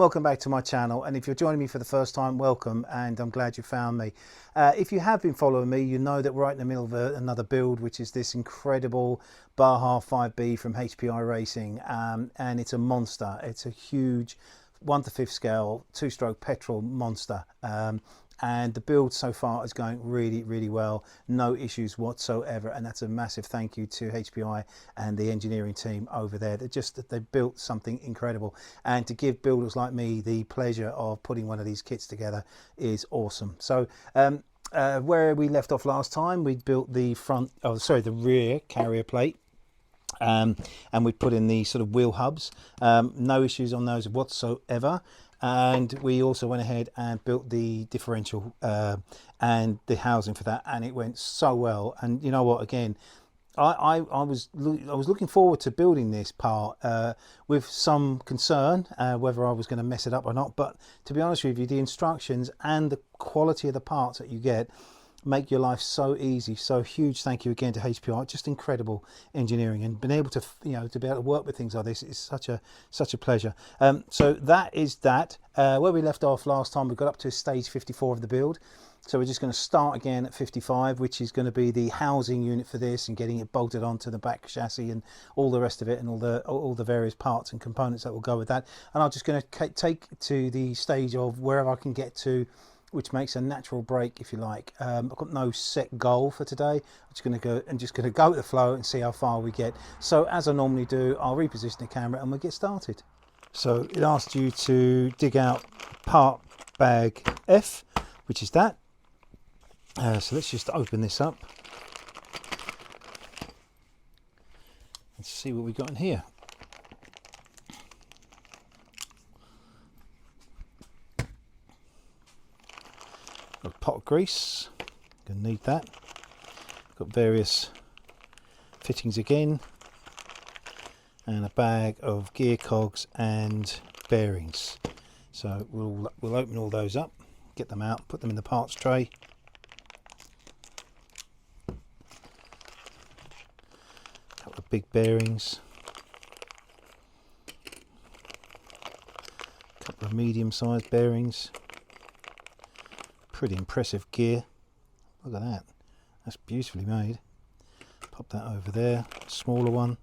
welcome back to my channel, and if you're joining me for the first time, welcome, and I'm glad you found me. If you have been following me, you know that we're right in the middle of another build, which is this incredible Baja 5B from HPI Racing, and it's a monster. It's a huge 1/5 scale 2-stroke petrol monster, and the build so far is going really well, no issues whatsoever, and that's a massive thank you to HPI and the engineering team over there. They built something incredible, and to give builders like me the pleasure of putting one of these kits together is awesome. So where we left off last time, we built the the rear carrier plate, and we put in the sort of wheel hubs. No issues on those whatsoever. And we also went ahead and built the differential and the housing for that, and it went so well. And you know what, again, I was looking forward to building this part with some concern whether I was going to mess it up or not. But to be honest with you, the instructions and the quality of the parts that you get make your life so easy. So huge thank you again to HPI. Just incredible engineering, and being able to to be able to work with things like this is such a pleasure. So that is that. Where we left off last time, we got up to stage 54 of the build. So we're just going to start again at 55, which is going to be the housing unit for this, and getting it bolted onto the back chassis and all the rest of it, and all the various parts and components that will go with that. And I'm just going to take to the stage of wherever I can get to, which makes a natural break, if you like. I've got no set goal for today. I'm just going to go with the flow and see how far we get. So as I normally do, I'll reposition the camera and we'll get started. So it asked you to dig out part bag F, which is that. So let's just open this up and see what we got in here. Got a pot of grease, gonna need that. Got various fittings again, and a bag of gear cogs and bearings. So we'll open all those up, get them out, put them in the parts tray. A couple of big bearings, a couple of medium-sized bearings. Pretty impressive gear. Look at that. That's beautifully made. Pop that over there. Smaller one.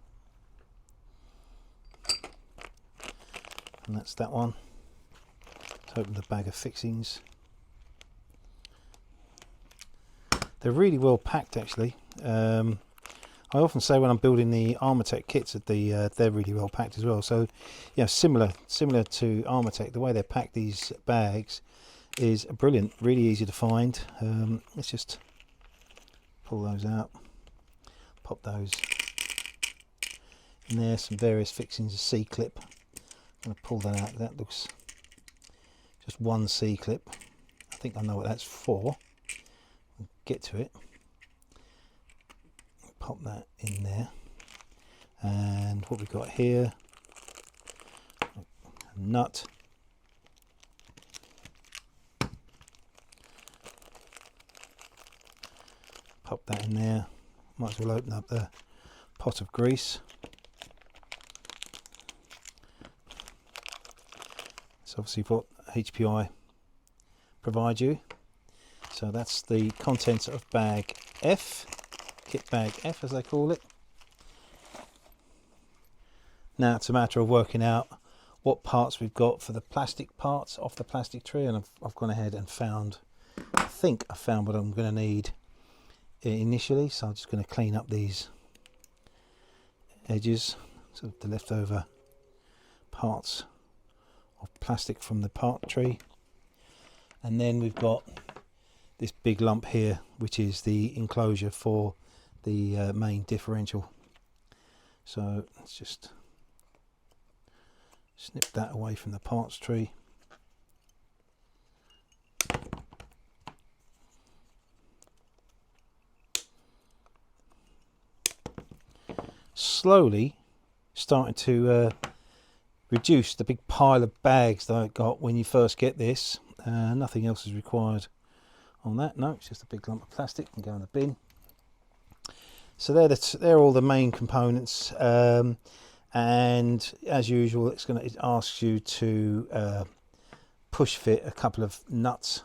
And that's that one. Let's open the bag of fixings. They're really well packed, actually. I often say when I'm building the Armortech kits that they're really well packed as well. So yeah, similar to Armortech, the way they pack these bags is brilliant, really easy to find. Let's just pull those out, pop those in there. Some various fixings, a C-clip. I'm going to pull that out. That looks just one C-clip. I think I know what that's for. We'll get to it. Pop that in there. And what we've got here, a nut. Pop that in there. Might as well open up the pot of grease. It's obviously what HPI provide you. So that's the contents of bag F, kit bag F as they call it. Now it's a matter of working out what parts we've got for the plastic parts off the plastic tree, and I've gone ahead and I think I found what I'm going to need initially. So I'm just going to clean up these edges, so the leftover parts of plastic from the part tree. And then we've got this big lump here, which is the enclosure for the main differential. So let's just snip that away from the parts tree. Slowly starting to reduce the big pile of bags that I got when you first get this. Nothing else is required on that. No, it's just a big lump of plastic and go in the bin. So they're all the main components. and as usual it's going to ask you to push fit a couple of nuts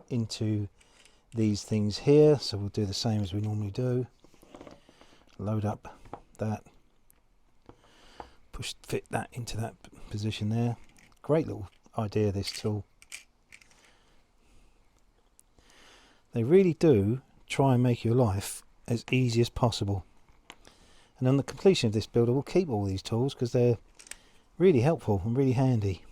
into these things here, so we'll do the same as we normally do. Load up that, push fit that into that position there. Great little idea, this tool. They really do try and make your life as easy as possible, and on the completion of this build I will keep all these tools because they're really helpful and really handy.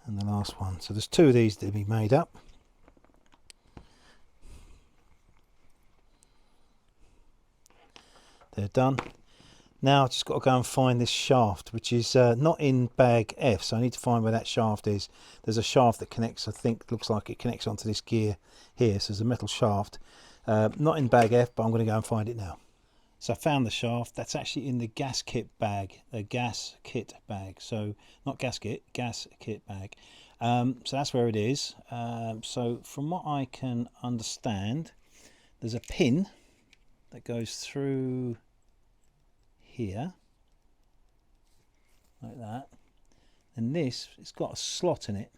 And the last one, so there's 2 of these to be made up. They're done. Now I've just got to go and find this shaft, which is not in bag F, so I need to find where that shaft is. There's a shaft that connects, I think, looks like it connects onto this gear here, so there's a metal shaft. Not in bag F, but I'm going to go and find it now. So I found the shaft. That's actually in the gas kit bag, the gas kit bag. So not gasket, gas kit bag. So that's where it is. So from what I can understand, there's a pin that goes through here like that, and this, it's got a slot in it.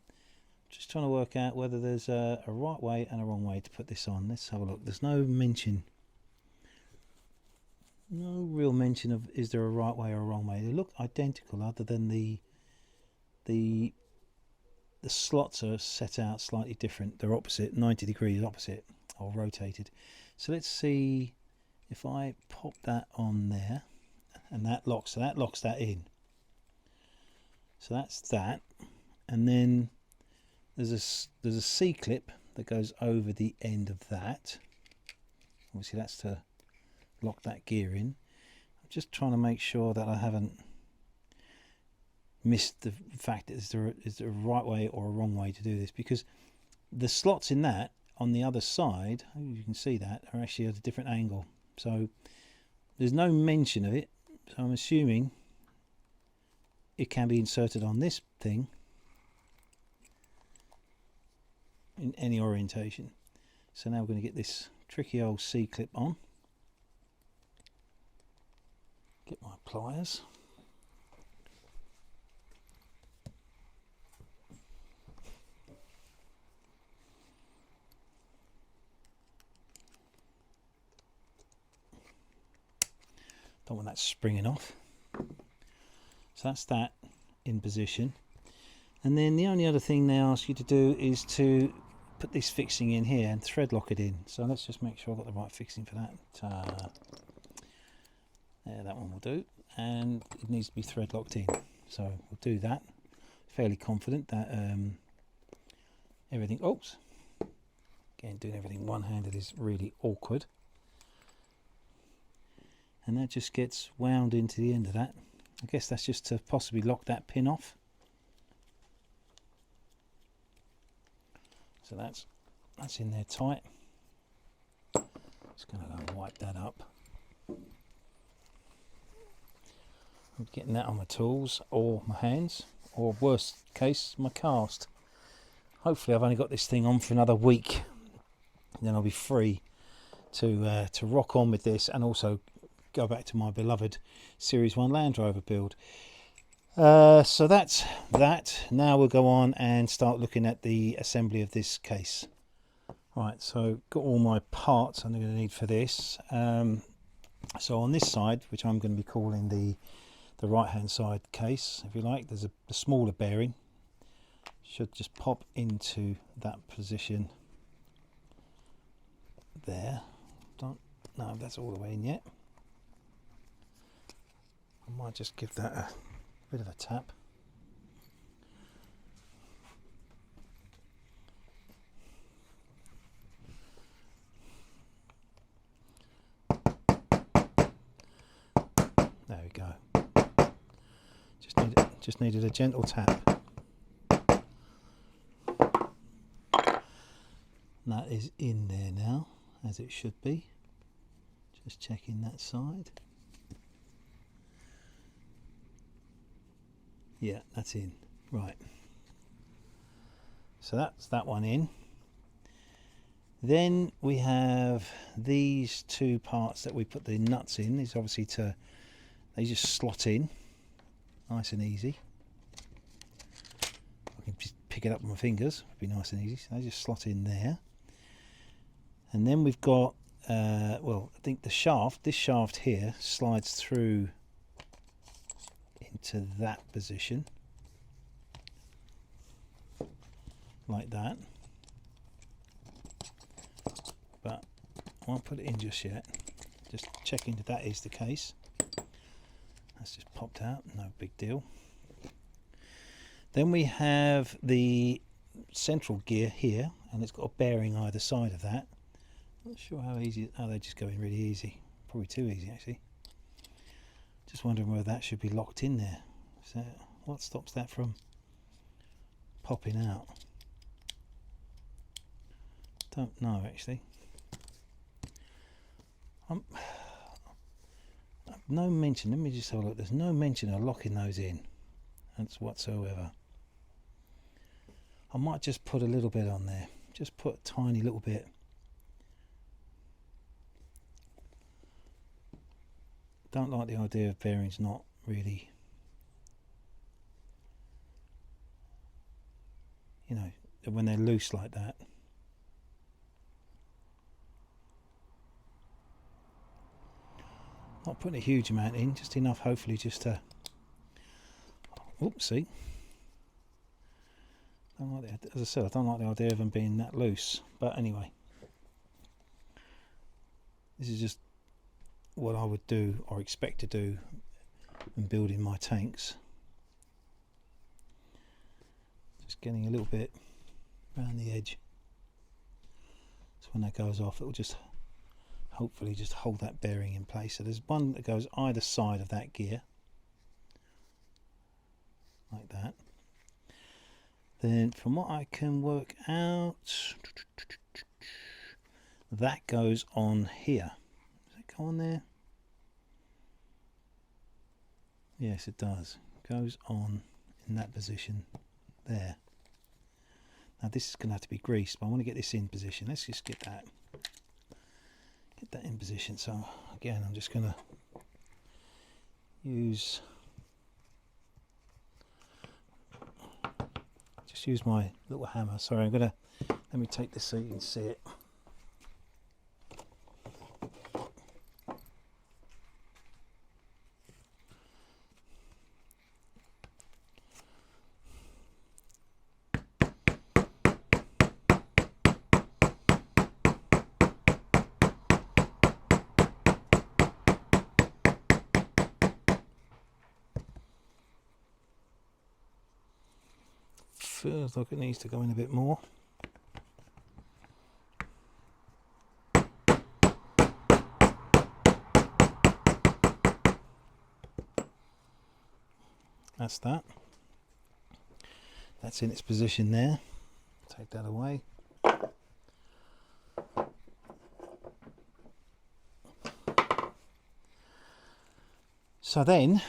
Just trying to work out whether there's a right way and a wrong way to put this on. Let's have a look. There's no mention, no real mention of is there a right way or a wrong way. They look identical other than the slots are set out slightly different. They're opposite, 90 degrees opposite, or rotated. So let's see if I pop that on there, and that locks, so that locks that in. So that's that, and then there's a C-clip that goes over the end of that. Obviously that's to lock that gear in. I'm just trying to make sure that I haven't missed the fact that is there a right way or a wrong way to do this, because the slots in that on the other side, you can see that, are actually at a different angle. So there's no mention of it, so I'm assuming it can be inserted on this thing in any orientation. So now we're going to get this tricky old C-clip on. Get my pliers. Don't want that springing off. So that's that in position. And then the only other thing they ask you to do is to put this fixing in here and thread lock it in. So let's just make sure I've got the right fixing for that. Yeah, that one will do. And it needs to be thread locked in. So we'll do that. Fairly confident that everything, oops, again, doing everything one-handed is really awkward. And that just gets wound into the end of that. I guess that's just to possibly lock that pin off. So that's in there tight. Just going to go and wipe that up. I'm getting that on my tools or my hands, or worst case, my cast. Hopefully I've only got this thing on for another week, and then I'll be free to rock on with this, and also go back to my beloved Series 1 Land Rover build. So that's that. Now we'll go on and start looking at the assembly of this case. Right, so got all my parts I'm going to need for this. So on this side, which I'm going to be calling the right hand side case, if you like, there's a smaller bearing. Should just pop into that position there. Don't know if that's all the way in yet. I might just give that a bit of a tap. There we go. Just needed a gentle tap. And that is in there now, as it should be. Just checking that side. Yeah, that's in. Right. So that's that one in. Then we have these two parts that we put the nuts in. These obviously they just slot in nice and easy. I can just pick it up with my fingers, it'd be nice and easy. So they just slot in there. And then we've got well, I think this shaft here slides through into that position like that, but I won't put it in just yet, just checking that that is the case. That's just popped out, no big deal. Then we have the central gear here, and it's got a bearing either side of that. Not sure how easy, oh, they just go in really easy, probably too easy actually. Just wondering whether that should be locked in there. So what stops that from popping out? Don't know actually. No mention, let me just have a look, there's no mention of locking those in, that's whatsoever. I might just put a little bit on there, just put a tiny little bit. Don't like the idea of bearings not really, you know, when they're loose like that. Not putting a huge amount in, just enough hopefully just to, oopsie. Don't like the, as I said, I don't like the idea of them being that loose, but anyway. This is just what I would do or expect to do when building my tanks. Just getting a little bit around the edge, so when that goes off it will just hopefully just hold that bearing in place. So there's one that goes either side of that gear like that. Then from what I can work out, that goes on here. Does it go on there? Yes, it does. It goes on in that position there. Now this is going to have to be greased, but I want to get this in position. Let's just get that in position. So again, I'm just going to use my little hammer. Sorry, I'm going to, let me take this so you can see it. Feels like it needs to go in a bit more. That's that. That's in its position there. Take that away. So then,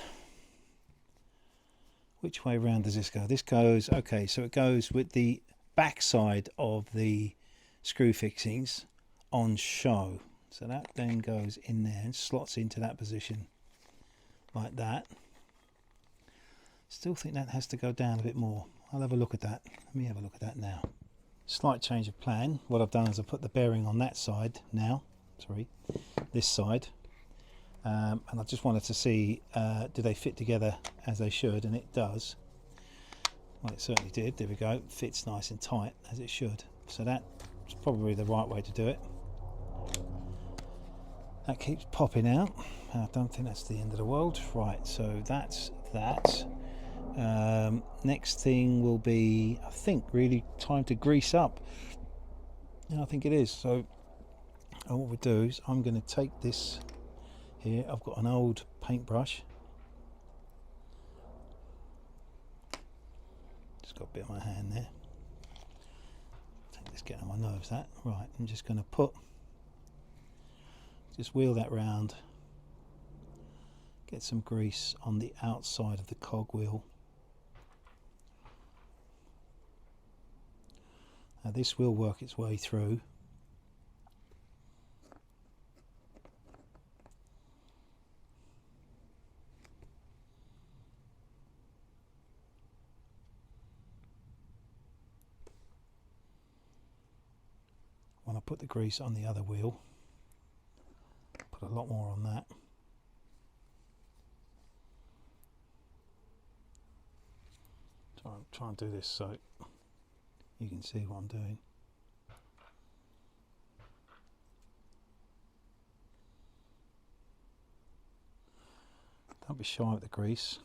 which way round does this go? This goes, okay, so it goes with the back side of the screw fixings on show. So that then goes in there and slots into that position like that. Still think that has to go down a bit more. I'll have a look at that. Let me have a look at that now. Slight change of plan. What I've done is I've put the bearing on that side now. Sorry, this side. And I just wanted to see, do they fit together as they should, and it does. Well, it certainly did. There we go. It fits nice and tight as it should. So that's probably the right way to do it. That keeps popping out. I don't think that's the end of the world. Right, so that's that. Next thing will be, I think, really time to grease up. Yeah, I think it is. So what we'll do is I'm going to take this here. I've got an old paintbrush. Just got a bit on my hand there. I think this getting on my nerves, that. Right, I'm just going to just wheel that round. Get some grease on the outside of the cogwheel. Now this will work its way through. put the grease on the other wheel. Put a lot more on that. Try and do this so you can see what I'm doing. Don't be shy with the grease.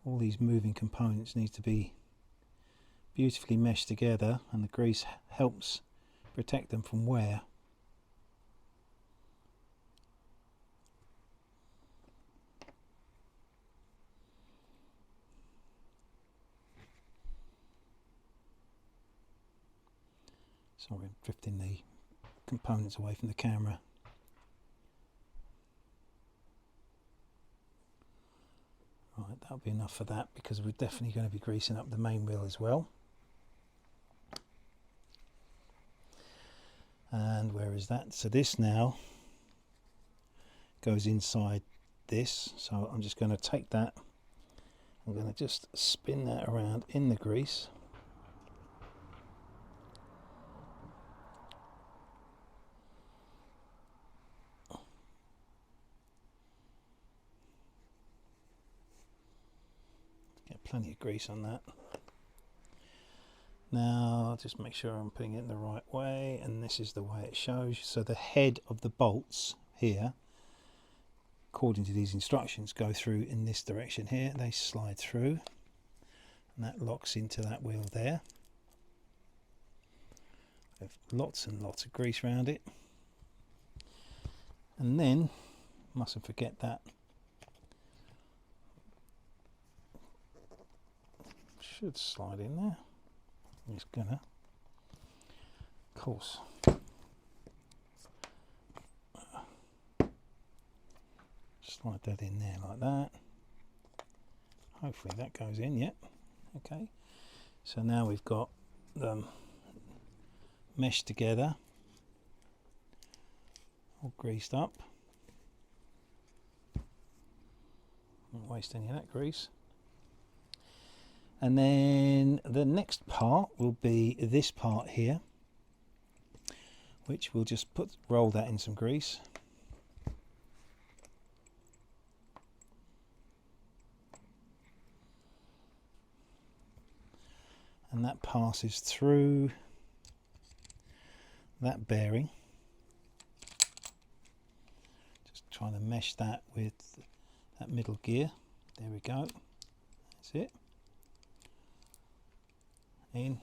All these moving components need to be beautifully meshed together, and the grease helps protect them from wear. Sorry, I'm drifting the components away from the camera. Right, that'll be enough for that, because we're definitely going to be greasing up the main wheel as well. And where is that? So this now goes inside this. So I'm just going to take that. I'm going to just spin that around in the grease. Get plenty of grease on that. Now I'll just make sure I'm putting it in the right way, and this is the way it shows. So the head of the bolts here, according to these instructions, go through in this direction here. They slide through, and that locks into that wheel there. With lots and lots of grease around it. And then, mustn't forget that, should slide in there. It's gonna, of course. Slide that in there like that. Hopefully that goes in. Yep. Okay. So now we've got them meshed together, all greased up. Don't waste any of that grease. And then the next part will be this part here, which we'll just roll that in some grease. And that passes through that bearing. Just trying to mesh that with that middle gear. There we go. That's it. In.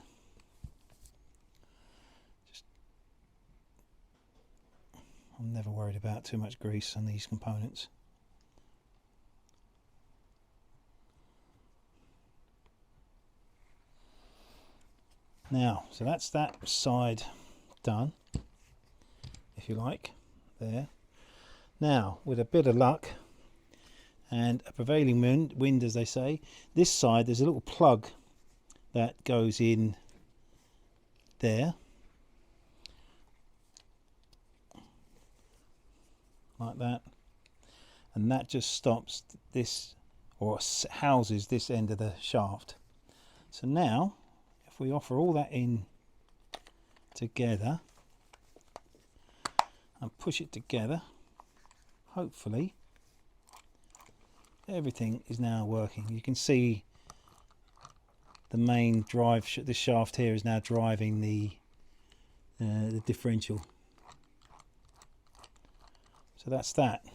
I'm never worried about too much grease on these components. Now, so that's that side done, if you like, there. Now, with a bit of luck and a prevailing wind, as they say, this side there's a little plug that goes in there, like that, and that just stops this, or houses this end of the shaft. So now if we offer all that in together and push it together, hopefully everything is now working. You can see the main drive, this shaft here is now driving the differential. So that's that.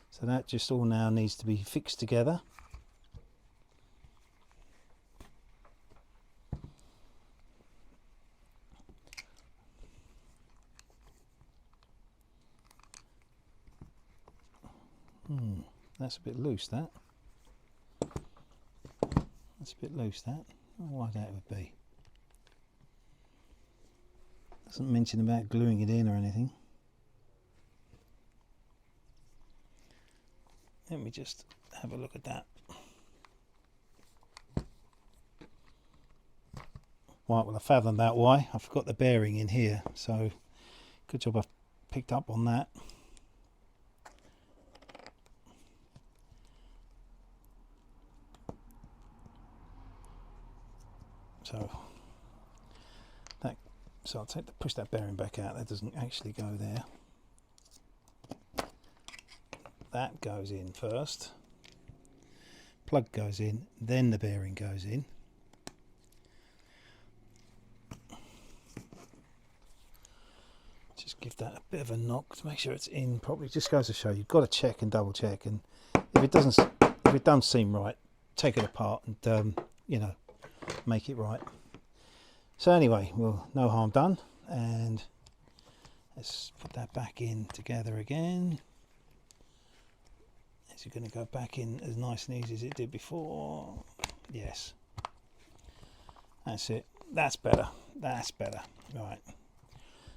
So that just all now needs to be fixed together. That's a bit loose, that. That's a bit loose, that. I don't know why that would be. Doesn't mention about gluing it in or anything. Let me just have a look at that. Right, well I fathomed out why. I forgot the bearing in here, so good job I've picked up on that. So that So I'll push that bearing back out. That doesn't actually go there. That goes in first. Plug goes in, then the bearing goes in. Just give that a bit of a knock to make sure it's in properly. Just goes to show you've got to check and double check, and if it doesn't seem right, take it apart and you know, make it right. So anyway, well, no harm done, and let's put that back in together again. Is it going to go back in as nice and easy as it did before? Yes. That's it. That's better. That's better. Right.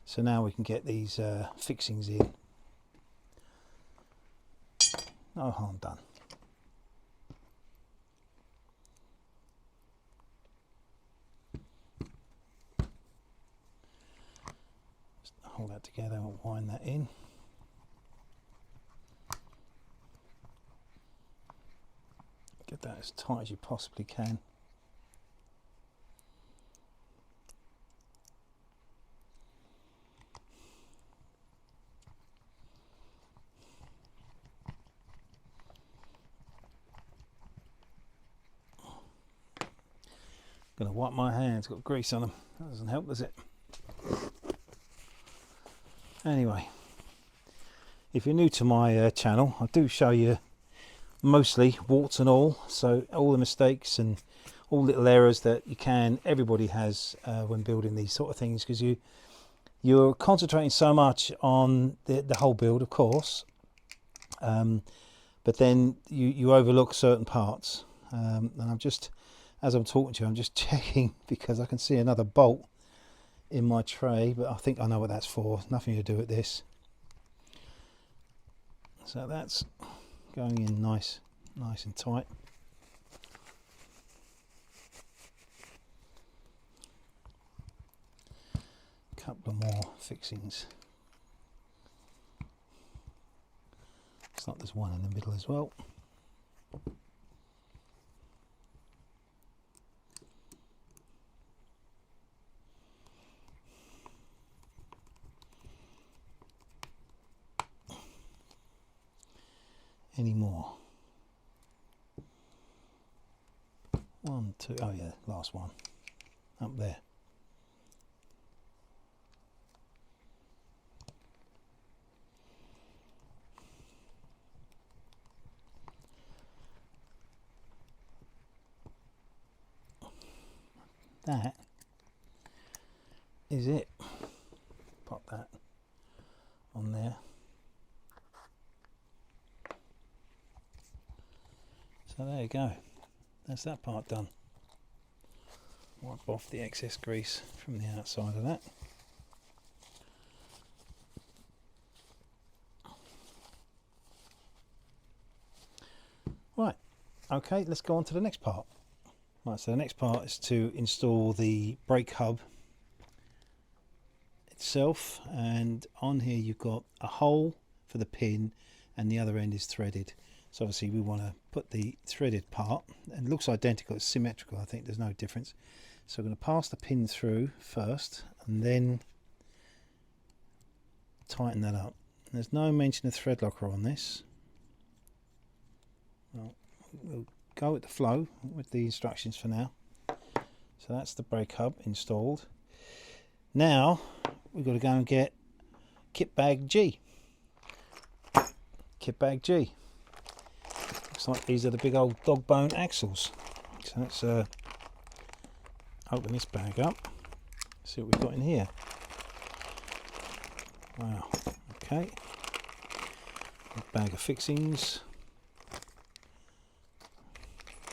So now we can get these fixings in. No harm done. Just hold that together and wind that in. Get that as tight as you possibly can. Gonna wipe my hands, got grease on them. That doesn't help, does it? Anyway, if you're new to my channel, I do show you mostly warts and all, so all the mistakes and all little errors that everybody has when building these sort of things, because you're concentrating so much on the whole build, of course, but then you overlook certain parts. And I'm just, as I'm talking to you, I'm just checking because I can see another bolt in my tray, but I think I know what that's for. Nothing to do with this. So that's going in nice and tight. Couple of more fixings. Looks like there's one in the middle as well. Any more? One, two, oh yeah, last one. Up there. That is it. Pop that on there. So there you go, that's that part done. Wipe off the excess grease from the outside of that. Right, okay, let's go on to the next part. Right, so the next part is to install the brake hub itself, and on here you've got a hole for the pin and the other end is threaded. So obviously we want to put the threaded part, and it looks identical, it's symmetrical, I think there's no difference. So I'm going to pass the pin through first and then tighten that up. There's no mention of thread locker on this. Well, we'll go with the flow with the instructions for now. So that's the brake hub installed. Now we've got to go and get kit bag G. Kit bag G. Looks like these are the big old dog bone axles. So let's open this bag up, see what we've got in here. Wow, okay. A bag of fixings.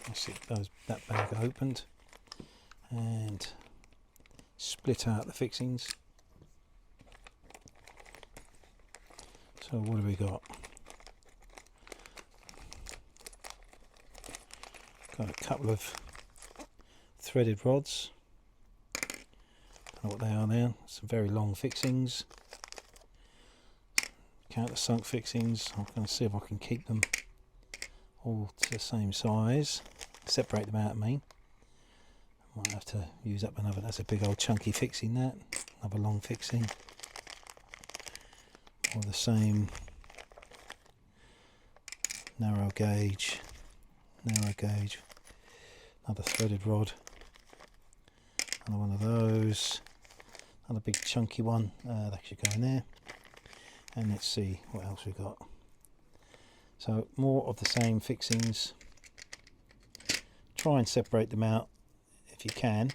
Let's see that bag opened and split out the fixings. So what have we got? Got a couple of threaded rods. Don't know what they are now. Some very long fixings. Countersunk fixings. I'm going to see if I can keep them all to the same size. Separate them out, I mean. Might have to use up another. That's a big old chunky fixing, that. another long fixing, or the same narrow gauge, another threaded rod, another one of those, another big chunky one, that should go in there. And let's see what else we got. So more of the same fixings. Try and separate them out if you can.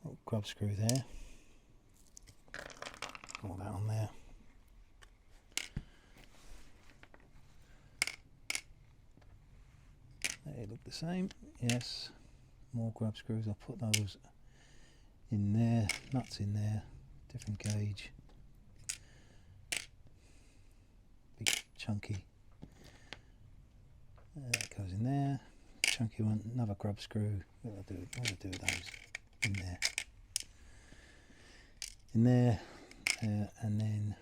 Oh, grub screw there. All that on there. They look the same. Yes. More grub screws. I'll put those in there. Nuts in there. Different gauge. Big chunky. That goes in there. Chunky one. Another grub screw. What do I do with those? In there. In there. And then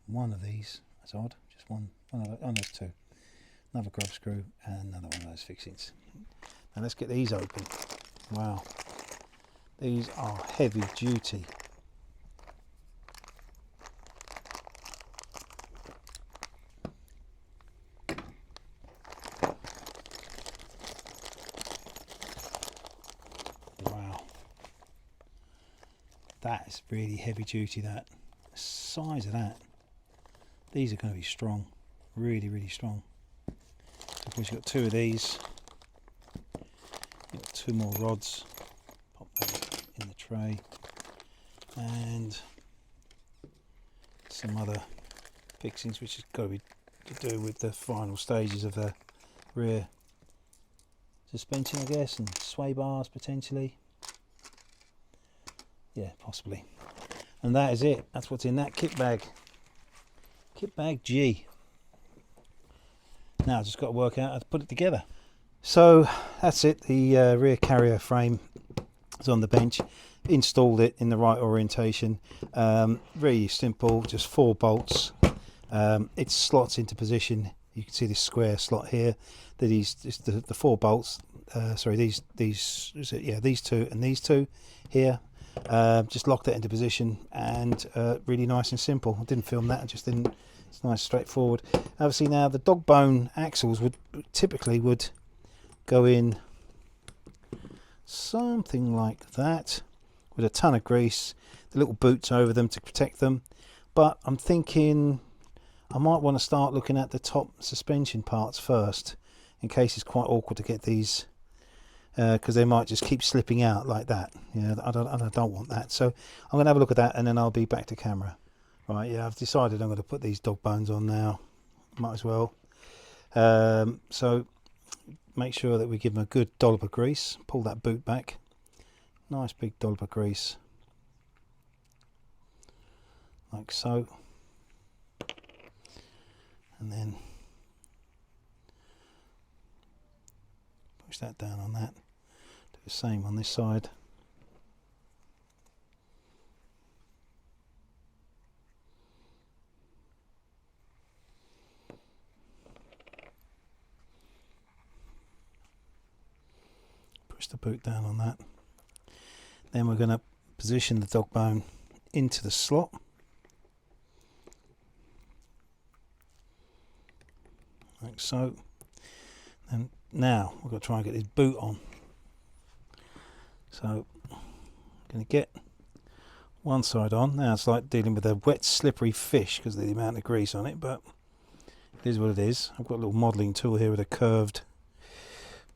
one of these. That's odd. Just one of those. Oh, there's two. Another grub screw and another one of those fixings. Now let's get these open. Wow, these are heavy duty. Wow, that is really heavy duty. That size of that. These are going to be strong, really, really strong. Of course, you've got two of these. You've got two more rods. Pop those in the tray. And some other fixings, which has got to be to do with the final stages of the rear suspension, I guess, and sway bars potentially. Yeah, possibly. And that is it. That's what's in that kit bag. Kit bag G. Now I've just got to work out how to put it together. So that's it. The rear carrier frame is on the bench. Installed it in the right orientation. Really simple, just 4 bolts. It slots into position. You can see this square slot here. The 4 bolts. Sorry, these two and these two here. Just locked it into position, and really nice and simple. I didn't film that. I just didn't. It's nice, straightforward. Obviously, now the dog bone axles would typically go in something like that, with a ton of grease, the little boots over them to protect them. But I'm thinking I might want to start looking at the top suspension parts first, in case it's quite awkward to get these, because they might just keep slipping out like that. Yeah, I don't want that. So I'm going to have a look at that, and then I'll be back to camera. Right, yeah, I've decided I'm going to put these dog bones on now. Might as well. So make sure that we give them a good dollop of grease. Pull that boot back. Nice big dollop of grease. Like so. And then push that down on that. Do the same on this side. Push the boot down on that. Then we're going to position the dog bone into the slot. Like so. And now we've got to try and get this boot on. So I'm going to get one side on. Now it's like dealing with a wet slippery fish because of the amount of grease on it, but it is what it is. I've got a little modelling tool here with a curved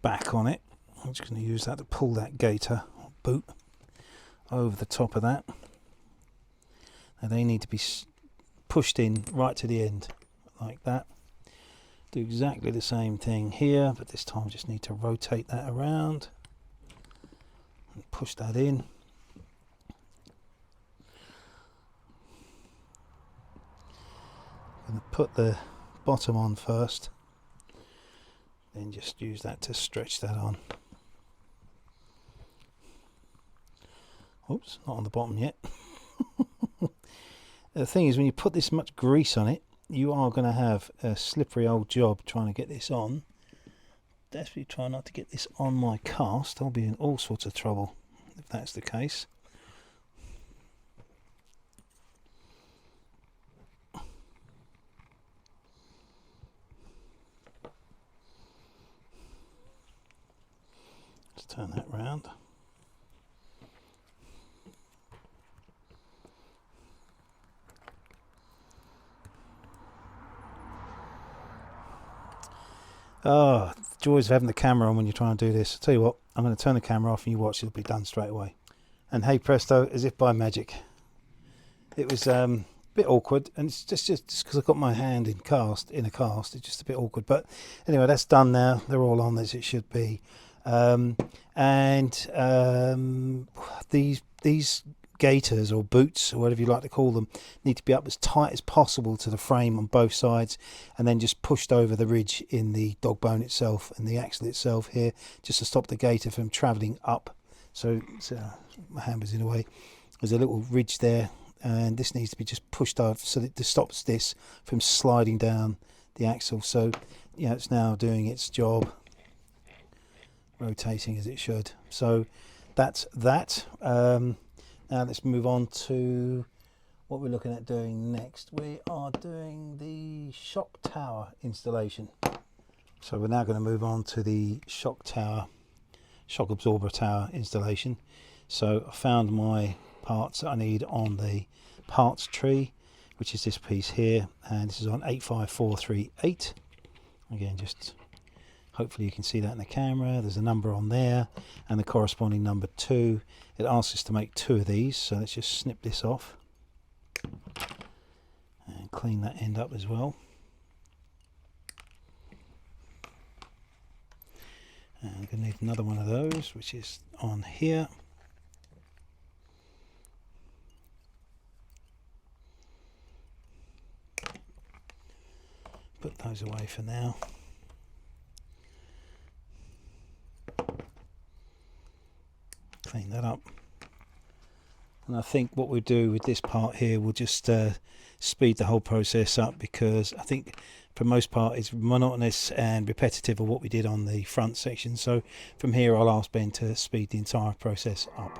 back on it. I'm just going to use that to pull that gaiter boot over the top of that. Now they need to be pushed in right to the end, like that. Do exactly the same thing here, but this time I just need to rotate that around and push that in. I'm going to put the bottom on first, then just use that to stretch that on. Oops, not on the bottom yet. The thing is, when you put this much grease on it, you are going to have a slippery old job trying to get this on. desperately try not to get this on my cast. I'll be in all sorts of trouble if that's the case. Let's turn that round. Oh, the joys of having the camera on when you're trying to do this. I'll tell you what, I'm going to turn the camera off and you watch, it'll be done straight away. And hey presto, as if by magic. It was a bit awkward, and it's just because I've got my hand in a cast, it's just a bit awkward. But anyway, that's done now. They're all on as it should be. These gaiters or boots or whatever you like to call them need to be up as tight as possible to the frame on both sides, and then just pushed over the ridge in the dog bone itself and the axle itself here, just to stop the gaiter from travelling up. So my hand was in the way. There's a little ridge there, and this needs to be just pushed over so that it stops this from sliding down the axle. So yeah, it's now doing its job, rotating as it should. So that's that. Now let's move on to what we're looking at doing next. We are doing the shock tower installation. So we're now going to move on to the shock absorber tower installation. So I found my parts that I need on the parts tree, which is this piece here, and this is on 85438. Again, just hopefully you can see that in the camera. There's a number on there and the corresponding number 2. It asks us to make 2 of these, so let's just snip this off and clean that end up as well. And I'm going to need another one of those, which is on here. Put those away for now. Clean that up. And I think what we'll do with this part here, we'll just speed the whole process up, because I think for most part it's monotonous and repetitive of what we did on the front section. So from here I'll ask Ben to speed the entire process up.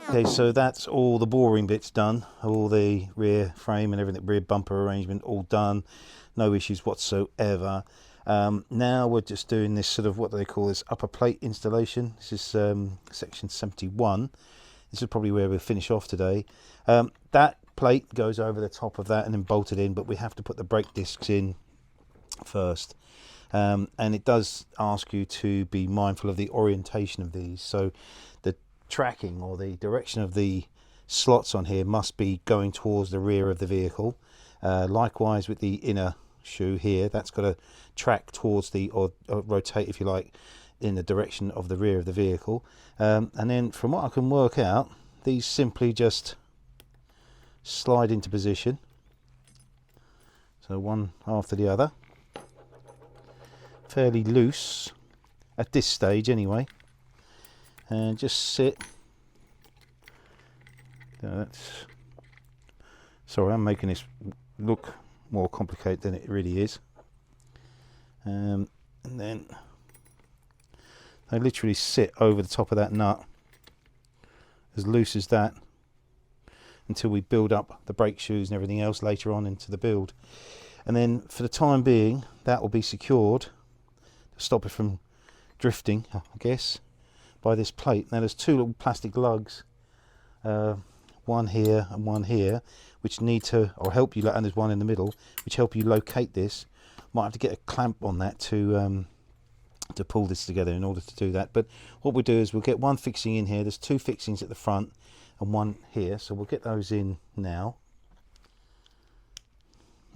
Okay, so that's all the boring bits done, all the rear frame and everything, rear bumper arrangement all done, no issues whatsoever. Now we're just doing this sort of, what do they call this, upper plate installation. This is section 71. This is probably where we'll finish off today. That plate goes over the top of that and then bolted in, but we have to put the brake discs in first. And it does ask you to be mindful of the orientation of these. So the tracking or the direction of the slots on here must be going towards the rear of the vehicle. Likewise with the inner shoe here, that's got to track towards the, or rotate if you like, in the direction of the rear of the vehicle. And then from what I can work out, these simply just slide into position. So one after the other. Fairly loose at this stage anyway. And just sit. Sorry, I'm making this look more complicated than it really is. And then they literally sit over the top of that nut, as loose as that, until we build up the brake shoes and everything else later on into the build. And then for the time being, that will be secured to stop it from drifting, I guess, by this plate. Now there's two little plastic lugs, one here and one here, which need to, or help you, and there's one in the middle, which help you locate this. Might have to get a clamp on that to pull this together in order to do that. But what we'll do is we'll get one fixing in here. There's two fixings at the front and one here, so we'll get those in now.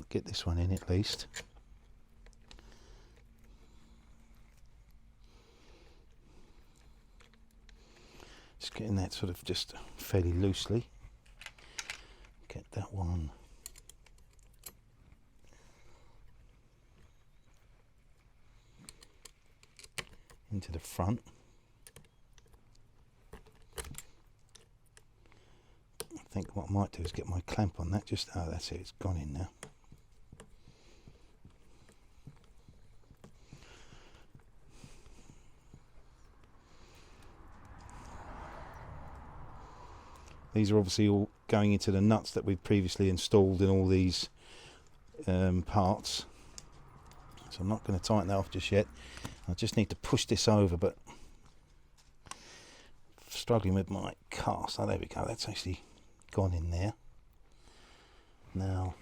Get this one in at least. Just getting that sort of just fairly loosely. Get that one into the front. I think what I might do is get my clamp on that. Just, oh, that's it, it's gone in now. These are obviously all going into the nuts that we've previously installed in all these parts. So I'm not going to tighten that off just yet. I just need to push this over, but struggling with my cast. Oh, there we go. That's actually gone in there. Now,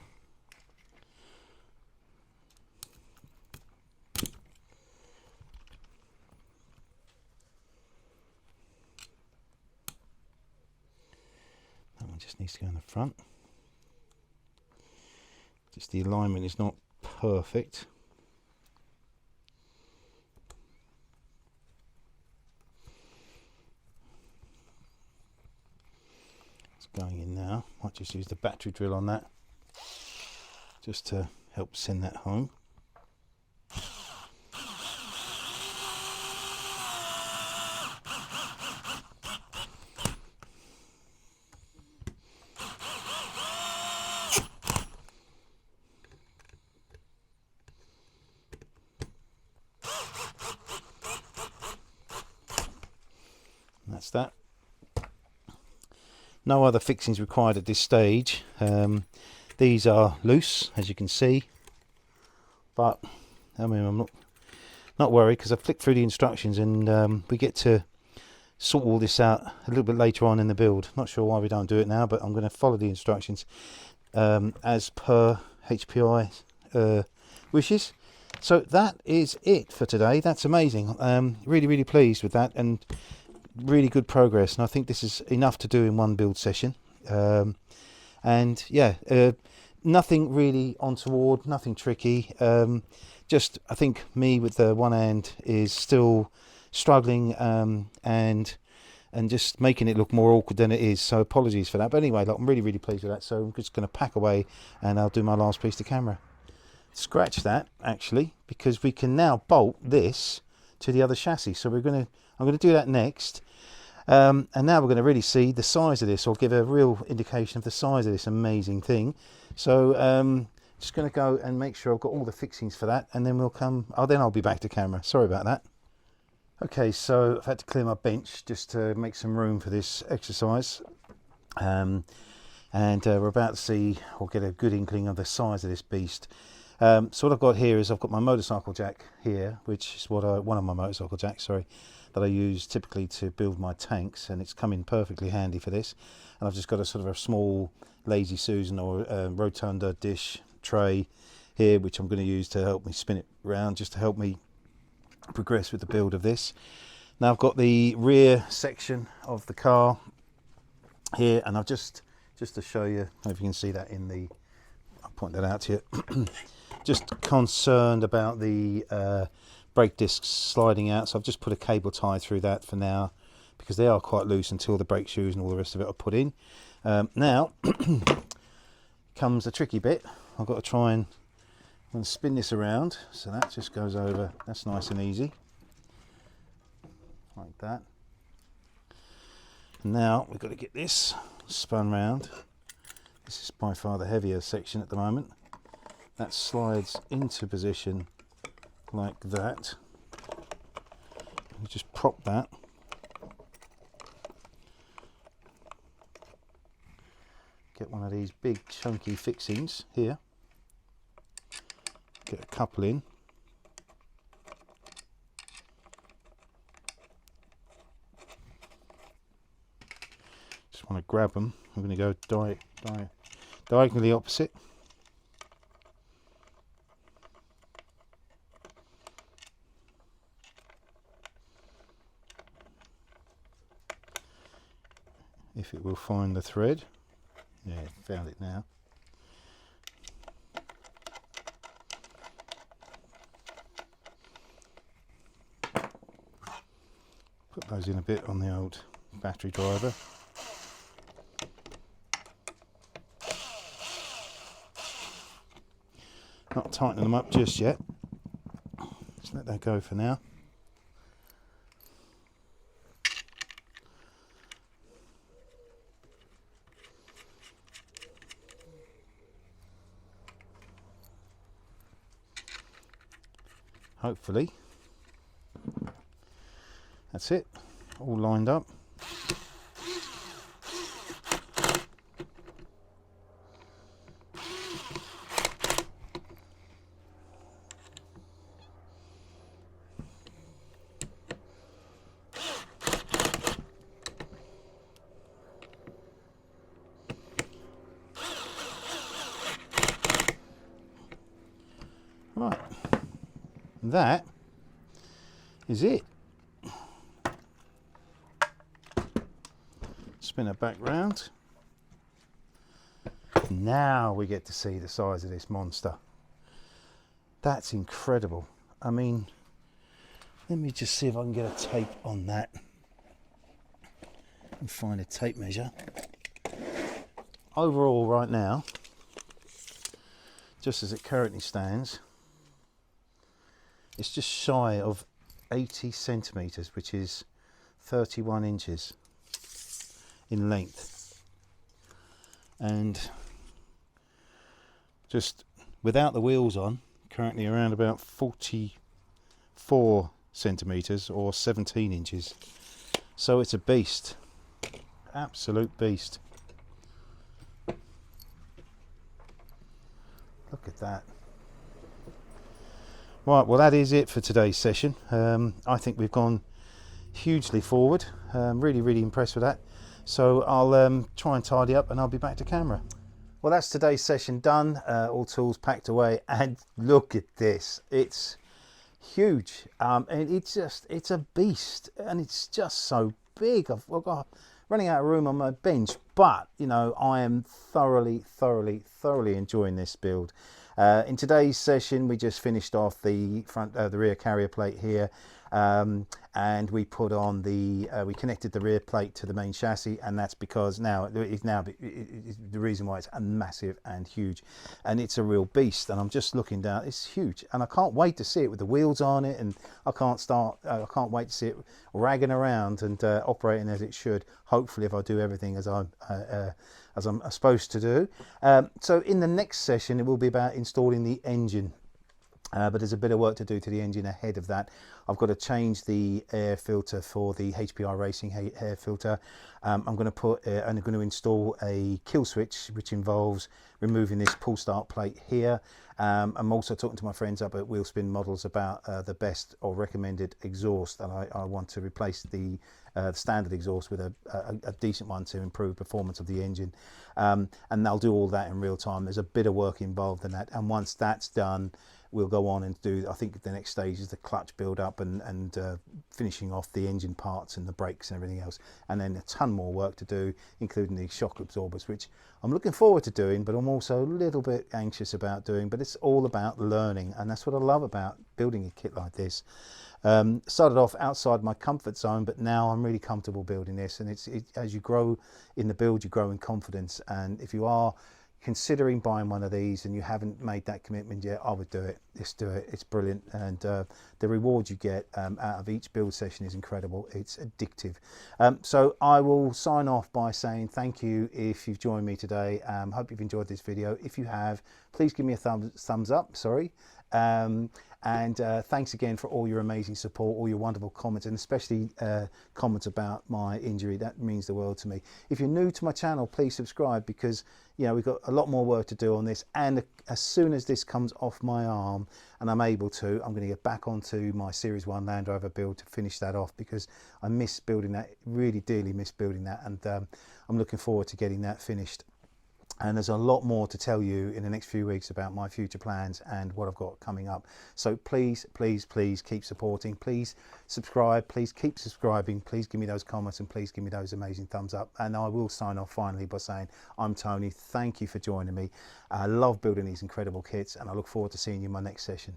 that one just needs to go in the front. Just the alignment is not perfect. It's going in now. Might just use the battery drill on that just to help send that home. That's that. No other fixings required at this stage. These are loose, as you can see, but I mean, I'm not worried, because I've flicked through the instructions, and we get to sort all this out a little bit later on in the build. Not sure why we don't do it now, but I'm going to follow the instructions as per HPI wishes. So that is it for today. That's amazing. Really pleased with that, and really good progress, and I think this is enough to do in one build session. And yeah, nothing really untoward, nothing tricky. Just, I think me with the one hand is still struggling, and just making it look more awkward than it is, so apologies for that. But anyway, look, I'm really pleased with that, so I'm just going to pack away and I'll do my last piece to camera. Scratch that, actually, because we can now bolt this to the other chassis. So I'm going to do that next, and now we're going to really see the size of this, or give a real indication of the size of this amazing thing. So just going to go and make sure I've got all the fixings for that, and then we'll come. Then I'll be back to camera. Sorry about that. Okay, so I've had to clear my bench just to make some room for this exercise, and we're about to see, or get a good inkling of the size of this beast. So what I've got here is I've got my motorcycle jack here, which is one of my motorcycle jacks, sorry, that I use typically to build my tanks, and it's come in perfectly handy for this. And I've just got a sort of a small Lazy Susan or Rotunda dish tray here, which I'm going to use to help me spin it around, just to help me progress with the build of this. Now I've got the rear section of the car here, and I've just to show you, if you can see that in the, I'll point that out to you. Just concerned about the brake discs sliding out, so I've just put a cable tie through that for now, because they are quite loose until the brake shoes and all the rest of it are put in. Now comes the tricky bit. I've got to try and spin this around, so that just goes over. That's nice and easy, like that. And now we've got to get this spun round. This is by far the heavier section at the moment. That slides into position like that. You just prop that. Get one of these big chunky fixings here. Get a couple in. Just want to grab them. I'm going to go diagonally opposite. If it will find the thread. Yeah, found it now. Put those in a bit on the old battery driver. Not tightening them up just yet. Just let that go for now. Hopefully that's it, all lined up. Right, that is it. Spin it back round. Now we get to see the size of this monster. That's incredible. I mean, let me just see if I can get a tape on that and find a tape measure. Overall right now, just as it currently stands, it's just shy of 80 centimeters, which is 31 inches in length, and just without the wheels on, currently around about 44 centimeters or 17 inches. So it's a beast, absolute beast. Look at that. Right, well that is it for today's session. I think we've gone hugely forward. Really impressed with that. So I'll try and tidy up and I'll be back to camera. Well, that's today's session done. All tools packed away, and look at this. It's huge, and it's a beast, and it's just so big. I've got running out of room on my bench, but you know, I am thoroughly enjoying this build. In today's session, we just finished off the rear carrier plate here, and we put on we connected the rear plate to the main chassis, and that's because it's the reason why it's a massive and huge, and it's a real beast. And I'm just looking down, it's huge, and I can't wait to see it with the wheels on it, and I can't wait to see it ragging around and operating as it should, hopefully, if I do everything as I'm supposed to do. So in the next session, it will be about installing the engine. But there's a bit of work to do to the engine ahead of that. I've got to change the air filter for the HPI Racing air filter. I'm going to put and I'm going to install a kill switch, which involves removing this pull start plate here. I'm also talking to my friends up at Wheelspin Models about the best or recommended exhaust, and I want to replace the standard exhaust with a decent one to improve performance of the engine. And I'll do all that in real time. There's a bit of work involved in that, and once that's done, we'll go on and do, I think the next stage is the clutch build up and finishing off the engine parts and the brakes and everything else, and then a ton more work to do, including the shock absorbers, which I'm looking forward to doing, but I'm also a little bit anxious about doing. But it's all about learning, and that's what I love about building a kit like this. Started off outside my comfort zone, but now I'm really comfortable building this, and as you grow in the build, you grow in confidence. And if you are considering buying one of these and you haven't made that commitment yet, I would do it. Just do it. It's brilliant, and the reward you get out of each build session is incredible. It's addictive. So I will sign off by saying thank you if you've joined me today. Hope you've enjoyed this video. If you have, please give me a thumbs up. Sorry. And thanks again for all your amazing support, all your wonderful comments, and especially comments about my injury. That means the world to me. If you're new to my channel, please subscribe, because we've got a lot more work to do on this, and as soon as this comes off my arm and I'm able to, I'm going to get back onto my Series 1 Land Rover build to finish that off, because I miss building that, really dearly miss building that, and I'm looking forward to getting that finished. And there's a lot more to tell you in the next few weeks about my future plans and what I've got coming up. So please, please, please keep supporting. Please subscribe. Please keep subscribing. Please give me those comments, and please give me those amazing thumbs up. And I will sign off finally by saying I'm Tony. Thank you for joining me. I love building these incredible kits, and I look forward to seeing you in my next session.